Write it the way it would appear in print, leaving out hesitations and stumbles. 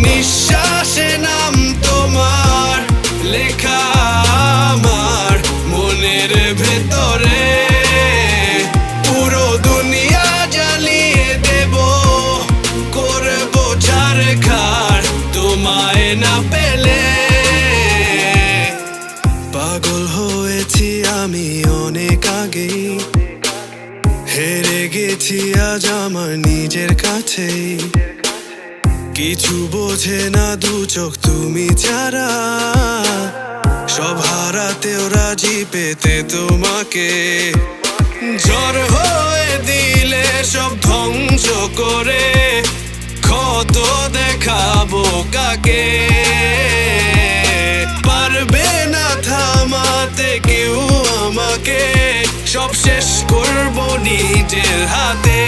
নিঃশ্বাসে নাম তোমার লেখা আমার মনের ভেতরে। পুরো দুনিয়া জ্বালিয়ে দেব, করবো ছারখার তোমায় না পেলে। পাগল হয়েছি আমি অনেক আগেই, হেরে গেছি আজ আমার নিজের কাছেই। কিছু বোঝে না দু চোখ তুমি ছাড়া, সব হারাতেও রাজি পেতে তোমাকে। ঝড় হয়ে দিলে সব ধ্বংস করে ক্ষত দেখাবো কাকে। পারবে না থামাতে কেউ আমাকে, সব শেষ করবো নিজের হাতে।